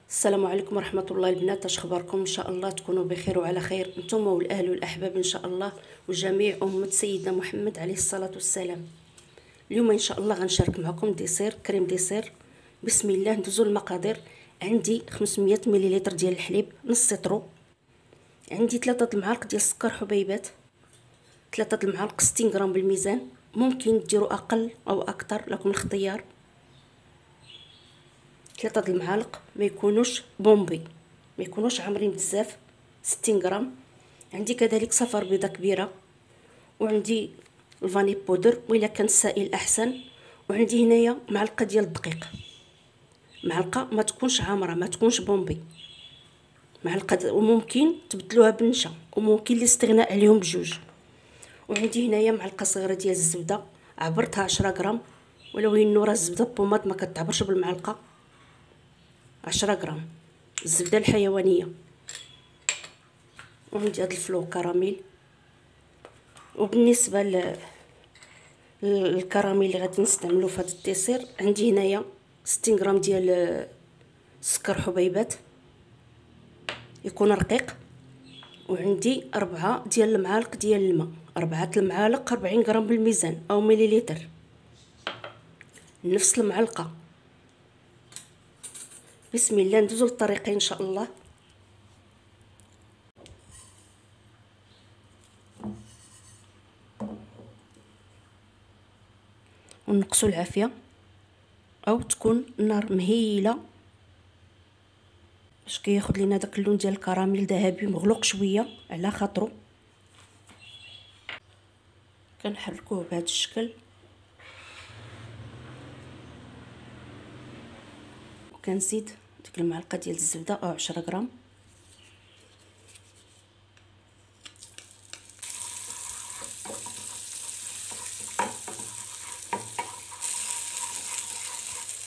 السلام عليكم ورحمه الله البنات. اش خباركم؟ ان شاء الله تكونوا بخير وعلى خير نتوما والاهل والاحباب ان شاء الله، وجميع امه سيدنا محمد عليه الصلاه والسلام. اليوم ان شاء الله غنشارك معكم ديسير كريم ديسير. بسم الله. ندوزو المقادير. عندي 500 مليلتر ديال الحليب نص لترو، عندي 3 المعالق ديال السكر حبيبات، 3 المعالق 60 غرام بالميزان، ممكن ديروا اقل او اكثر لكم الاختيار. 3 المعالق ما يكونوش بومبي، ما يكونوش عامرين بزاف، 60 غرام. عندي كذلك صفر بيضه كبيره، وعندي الفاني بودر وإلا كان سائل احسن، وعندي هنايا معلقه ديال الدقيق، معلقه ما تكونش عامره ما تكونش بومبي، معلقه، وممكن تبدلوها بالنشا وممكن الاستغناء عليهم بجوج. وعندي هنايا معلقه صغيره ديال الزبده عبرتها 10 غرام، ولو انه راه الزبده بوماد ما كتعبرش بالمعلقه. 10 غرام الزبده الحيوانيه. وعندي هاد الفلو كراميل. وبالنسبه للكراميل اللي غادي نستعملو في هاد الديسير، عندي هنايا 60 غرام ديال السكر حبيبات يكون رقيق، وعندي 4 ديال المعالق ديال الماء، 4 المعالق 40 غرام بالميزان او مليلتر، نفس المعلقه. بسم الله. ندوزو للطريقه ان شاء الله. ونقصوا العافيه، او تكون النار مهيله باش كياخذ لينا داك اللون ديال الكراميل ذهبي مغلوق شويه على خاطرو. كنحركوه بهذا الشكل، وكنزيد ديك المعلقه ديال الزبده او 10 غرام،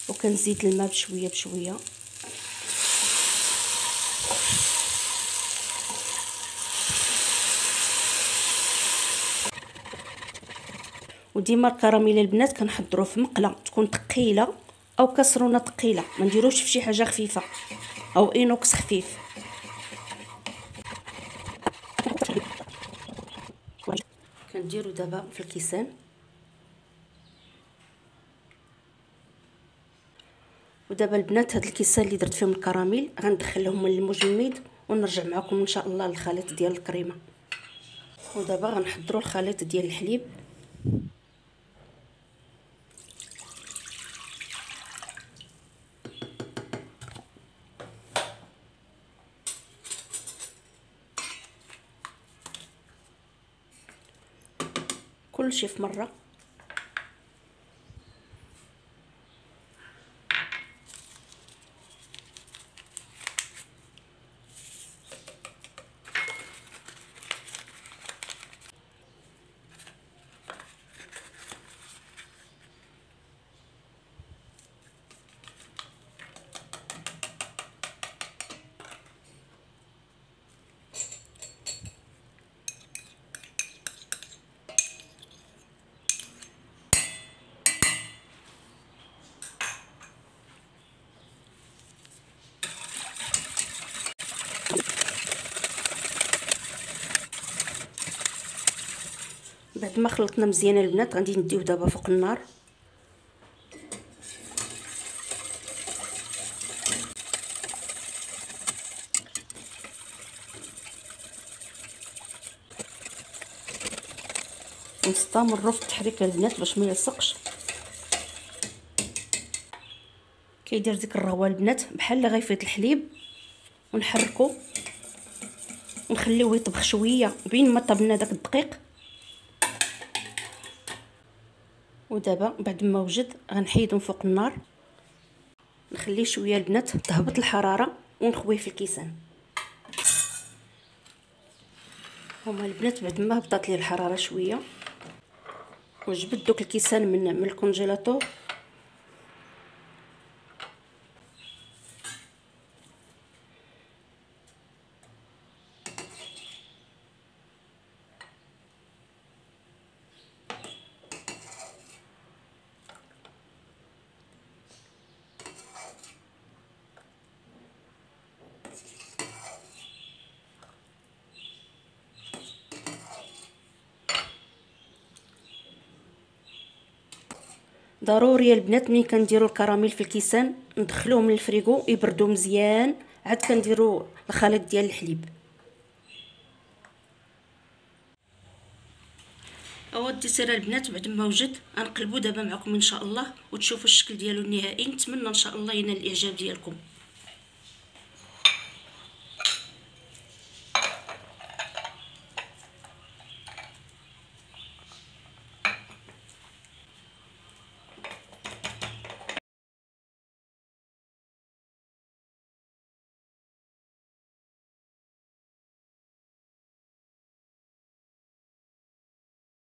وكنزيد الماء بشويه بشويه، وديما الكراميل البنات كنحضروه في مقله تكون ثقيله او كسرونه ثقيله، ما نديروش في شي حاجه خفيفه او اينوكس خفيف. كنديروا دابا في الكيسان، ودابا البنات هاد الكيسان اللي درت فيهم الكراميل غندخلهم من المجمد ونرجع معكم ان شاء الله للخليط ديال الكريمه. ودابا غنحضروا الخليط ديال الحليب. كل شيء في مره. بعد ما خلطنا مزيان البنات غادي نديوه دابا فوق النار. ونستمروا في التحريك البنات باش ما يلصقش. كيدير ديك الرغوه البنات بحال اللي غيفيض الحليب، ونحركو ونخليوه يطبخ شويه بين ما طبنا داك الدقيق. ودابا بعد ما وجد غنحيدو من فوق النار، نخليه شويه البنات تهبط الحراره ونخويه في الكيسان. هما البنات بعد ما هبطات لي الحراره شويه وجبت دوك الكيسان من الكونجيلاتور، ضروري البنات ملي كنديروا الكراميل في الكيسان ندخلوهم من الفريغو يبردوا مزيان، عاد كنديروا الخليط ديال الحليب. اودي سير البنات، بعد ما وجد غنقلبوا دابا معكم ان شاء الله وتشوفوا الشكل ديالو النهائي. نتمنى ان شاء الله ينال الاعجاب ديالكم.